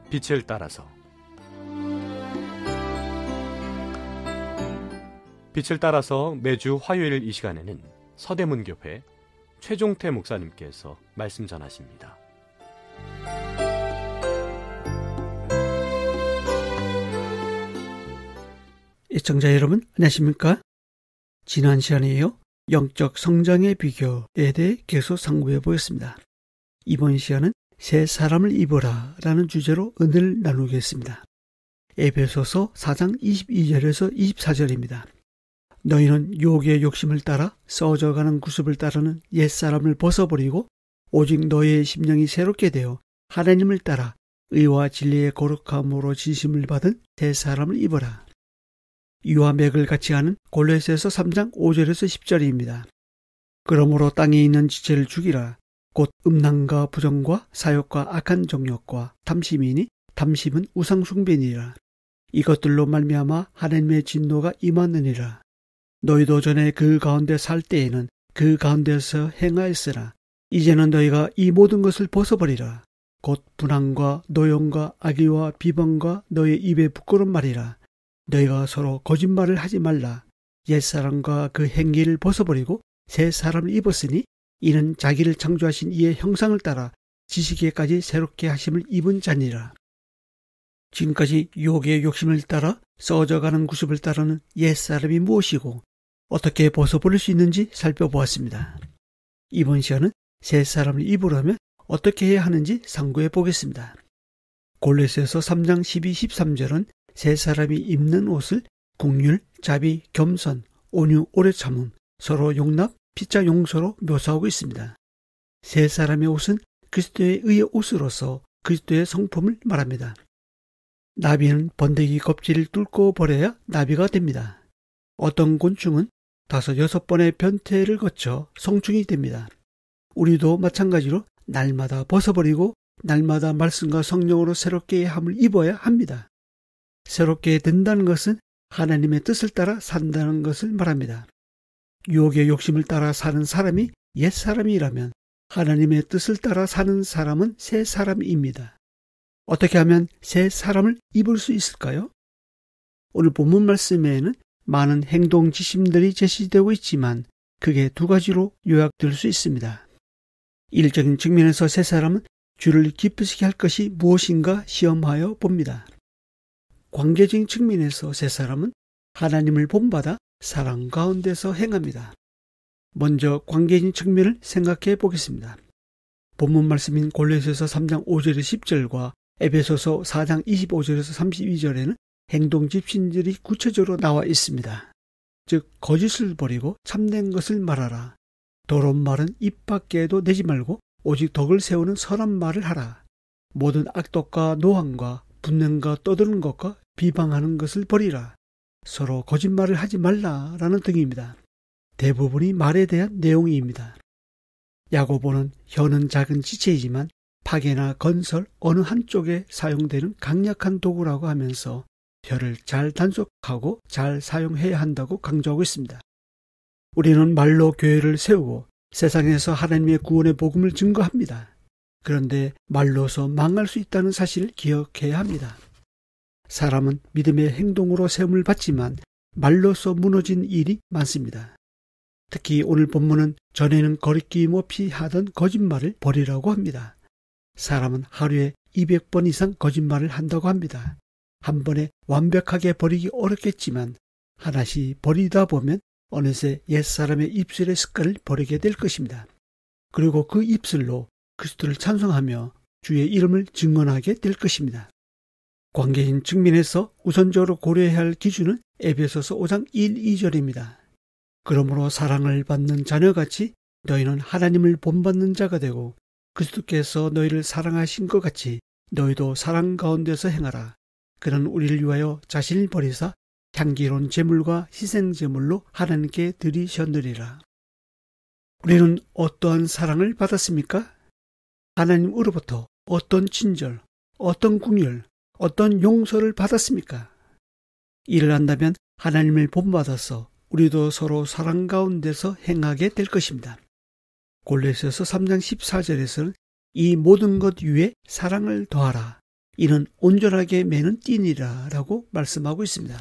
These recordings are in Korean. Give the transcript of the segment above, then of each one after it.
빛을 따라서. 빛을 따라서 매주 화요일 이 시간에는 서대문교회 최종태 목사님께서 말씀 전하십니다. 시청자 여러분, 안녕하십니까? 지난 시간에요, 영적 성장의 비교에 대해 계속 상고해 보였습니다. 이번 시간은 새 사람을 입어라 라는 주제로 은혜를 나누겠습니다. 에베소서 4장 22절에서 24절입니다. 너희는 욕의 욕심을 따라 썩어져가는 구습을 따르는 옛사람을 벗어버리고 오직 너희의 심령이 새롭게 되어 하나님을 따라 의와 진리의 거룩함으로 진심을 받은 새 사람을 입어라. 이와 맥을 같이 하는 골로새서 3장 5절에서 10절입니다. 그러므로 땅에 있는 지체를 죽이라. 곧 음란과 부정과 사욕과 악한 정욕과 탐심이니 탐심은 우상숭배니라. 이것들로 말미암아 하나님의 진노가 임하느니라. 너희도 전에 그 가운데 살 때에는 그 가운데서 행하였으나 이제는 너희가 이 모든 것을 벗어버리라. 곧 분항과 노용과 악의와 비방과 너희 입의 부끄러운 말이라. 너희가 서로 거짓말을 하지 말라. 옛사람과 그 행위를 벗어버리고 새 사람을 입었으니 이는 자기를 창조하신 이의 형상을 따라 지식에까지 새롭게 하심을 입은 자니라. 지금까지 욕의 욕심을 따라 썩어져가는 구습을 따르는 옛사람이 무엇이고 어떻게 벗어버릴 수 있는지 살펴보았습니다. 이번 시간은 새 사람을 입으려면 어떻게 해야 하는지 상고해 보겠습니다. 골로새서 3장 12, 13절은 새 사람이 입는 옷을 긍휼, 자비, 겸손, 온유, 오래 참음, 서로 용납, 피차 용서로 묘사하고 있습니다. 새 사람의 옷은 그리스도의 의의 옷으로서 그리스도의 성품을 말합니다. 나비는 번데기 껍질을 뚫고 버려야 나비가 됩니다. 어떤 곤충은 5, 6번의 변태를 거쳐 성충이 됩니다. 우리도 마찬가지로 날마다 벗어버리고 날마다 말씀과 성령으로 새롭게 함을 입어야 합니다. 새롭게 된다는 것은 하나님의 뜻을 따라 산다는 것을 말합니다. 유혹의 욕심을 따라 사는 사람이 옛사람이라면 하나님의 뜻을 따라 사는 사람은 새 사람입니다. 어떻게 하면 새 사람을 입을 수 있을까요? 오늘 본문 말씀에는 많은 행동 지침들이 제시되고 있지만 그게 2가지로 요약될 수 있습니다. 일적인 측면에서 새 사람은 주를 기쁘시게 할 것이 무엇인가 시험하여 봅니다. 관계적인 측면에서 새 사람은 하나님을 본받아 사랑 가운데서 행합니다. 먼저 관계적인 측면을 생각해 보겠습니다. 본문 말씀인 골로새서 3장 5절에서 10절과 에베소서 4장 25절에서 32절에는 행동 지침들이 구체적으로 나와 있습니다. 즉 거짓을 버리고 참된 것을 말하라. 더러운 말은 입 밖에도 내지 말고 오직 덕을 세우는 선한 말을 하라. 모든 악독과 노함과 분냄과 떠드는 것과 비방하는 것을 버리라. 서로 거짓말을 하지 말라라는 등입니다. 대부분이 말에 대한 내용입니다. 야고보는 혀는 작은 지체이지만 파괴나 건설 어느 한쪽에 사용되는 강력한 도구라고 하면서 혀를 잘 단속하고 잘 사용해야 한다고 강조하고 있습니다. 우리는 말로 교회를 세우고 세상에서 하나님의 구원의 복음을 증거합니다. 그런데 말로서 망할 수 있다는 사실을 기억해야 합니다. 사람은 믿음의 행동으로 세움을 받지만 말로서 무너진 일이 많습니다. 특히 오늘 본문은 전에는 거리낌 없이 하던 거짓말을 버리라고 합니다. 사람은 하루에 200번 이상 거짓말을 한다고 합니다. 한 번에 완벽하게 버리기 어렵겠지만 하나씩 버리다 보면 어느새 옛사람의 입술의 습관을 버리게 될 것입니다. 그리고 그 입술로 그리스도를 찬송하며 주의 이름을 증언하게 될 것입니다. 관계인 측면에서 우선적으로 고려해야 할 기준은 에베소서 5장 1, 2절입니다. 그러므로 사랑을 받는 자녀같이 너희는 하나님을 본받는 자가 되고 그리스도께서 너희를 사랑하신 것 같이 너희도 사랑 가운데서 행하라. 그는 우리를 위하여 자신을 버리사 향기로운 제물과 희생제물로 하나님께 드리셨느니라. 우리는 어떠한 사랑을 받았습니까? 하나님으로부터 어떤 친절, 어떤 긍휼, 어떤 용서를 받았습니까? 이를 한다면 하나님을 본받아서 우리도 서로 사랑 가운데서 행하게 될 것입니다. 골로새서 3장 14절에서는 이 모든 것 위에 사랑을 더하라. 이는 온전하게 매는 띠니라 라고 말씀하고 있습니다.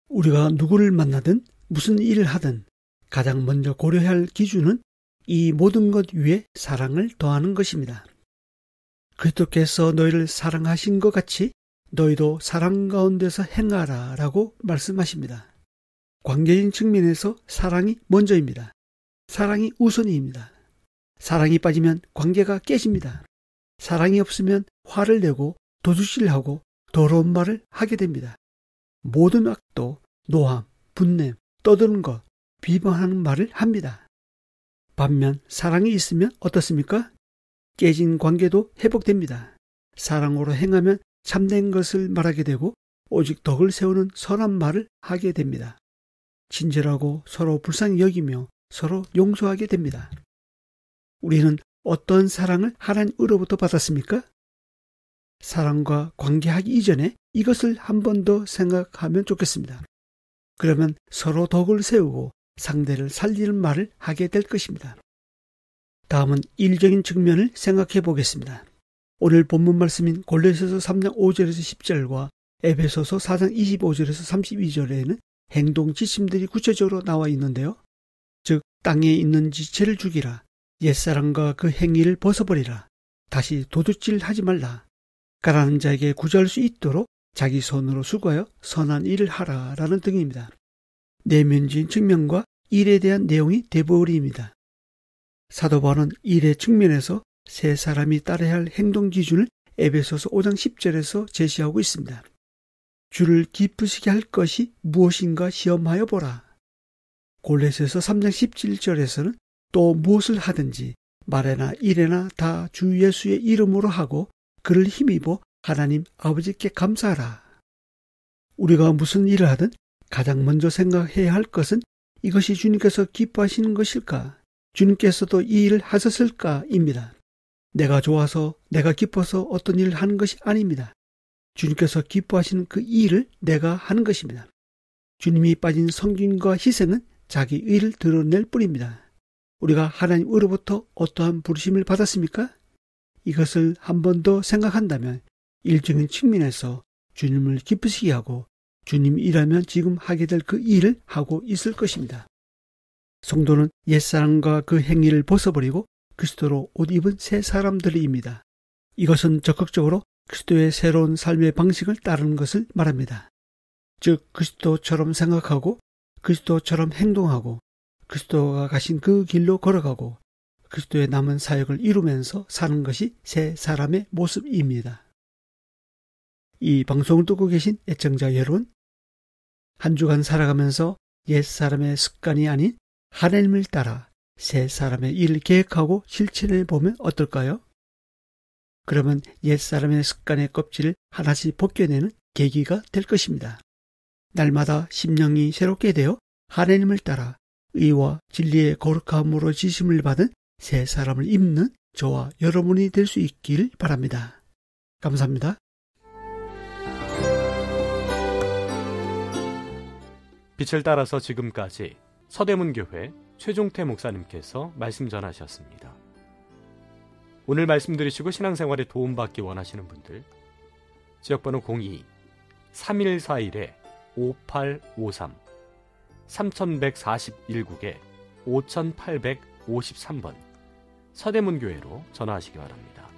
우리가 누구를 만나든 무슨 일을 하든 가장 먼저 고려해야 할 기준은 이 모든 것 위에 사랑을 더하는 것입니다. 그리스도께서 너희를 사랑하신 것 같이 너희도 사랑 가운데서 행하라 라고 말씀하십니다. 관계인 측면에서 사랑이 먼저입니다. 사랑이 우선입니다. 사랑이 빠지면 관계가 깨집니다. 사랑이 없으면 화를 내고 도둑질하고 더러운 말을 하게 됩니다. 모든 악도 노함, 분냄, 떠드는 것, 비방하는 말을 합니다. 반면 사랑이 있으면 어떻습니까? 깨진 관계도 회복됩니다. 사랑으로 행하면 참된 것을 말하게 되고 오직 덕을 세우는 선한 말을 하게 됩니다. 친절하고 서로 불쌍히 여기며 서로 용서하게 됩니다. 우리는 어떤 사랑을 하나님으로부터 받았습니까? 사랑과 관계하기 이전에 이것을 한 번 더 생각하면 좋겠습니다. 그러면 서로 덕을 세우고 상대를 살리는 말을 하게 될 것입니다. 다음은 일적인 측면을 생각해 보겠습니다. 오늘 본문 말씀인 골로새서 3장 5절에서 10절과 에베소서 4장 25절에서 32절에는 행동 지침들이 구체적으로 나와 있는데요. 즉 땅에 있는 지체를 죽이라. 옛사람과 그 행위를 벗어버리라. 다시 도둑질하지 말라. 가난한 자에게 구제할 수 있도록 자기 손으로 수고하여 선한 일을 하라 라는 등입니다. 내면적인 측면과 일에 대한 내용이 되버립니다. 사도 바울은 일의 측면에서 세 사람이 따라야 할 행동 기준을 에베소서 5장 10절에서 제시하고 있습니다. 주를 기쁘시게 할 것이 무엇인가 시험하여 보라. 골로새서 3장 17절에서는 또 무엇을 하든지 말에나 일에나 다 주 예수의 이름으로 하고 그를 힘입어 하나님 아버지께 감사하라. 우리가 무슨 일을 하든 가장 먼저 생각해야 할 것은 이것이 주님께서 기뻐하시는 것일까? 주님께서도 이 일을 하셨을까?입니다. 내가 좋아서 내가 기뻐서 어떤 일을 하는 것이 아닙니다. 주님께서 기뻐하시는 그 일을 내가 하는 것입니다. 주님이 빠진 성김과 희생은 자기 의를 드러낼 뿐입니다. 우리가 하나님으로부터 어떠한 부르심을 받았습니까? 이것을 한 번 더 생각한다면 일적인 측면에서 주님을 기쁘시게 하고 주님 일하면 지금 하게 될 그 일을 하고 있을 것입니다. 성도는 옛사람과 그 행위를 벗어버리고 그리스도로 옷 입은 새 사람들입니다. 이것은 적극적으로 그리스도의 새로운 삶의 방식을 따르는 것을 말합니다. 즉 그리스도처럼 생각하고 그리스도처럼 행동하고 그리스도가 가신 그 길로 걸어가고 그리스도의 남은 사역을 이루면서 사는 것이 새 사람의 모습입니다. 이 방송을 듣고 계신 애청자 여러분, 한 주간 살아가면서 옛 사람의 습관이 아닌 하나님을 따라 새 사람의 일을 계획하고 실천해 보면 어떨까요? 그러면 옛 사람의 습관의 껍질을 하나씩 벗겨내는 계기가 될 것입니다. 날마다 심령이 새롭게 되어 하나님을 따라 의와 진리의 거룩함으로 지심을 받은 새 사람을 입는 저와 여러분이 될 수 있길 바랍니다. 감사합니다. 빛을 따라서 지금까지 서대문교회 최종태 목사님께서 말씀 전하셨습니다. 오늘 말씀 들으시고 신앙생활에 도움받기 원하시는 분들 지역번호 02-3141-5853 3141국에 5853번 서대문교회로 전화하시기 바랍니다.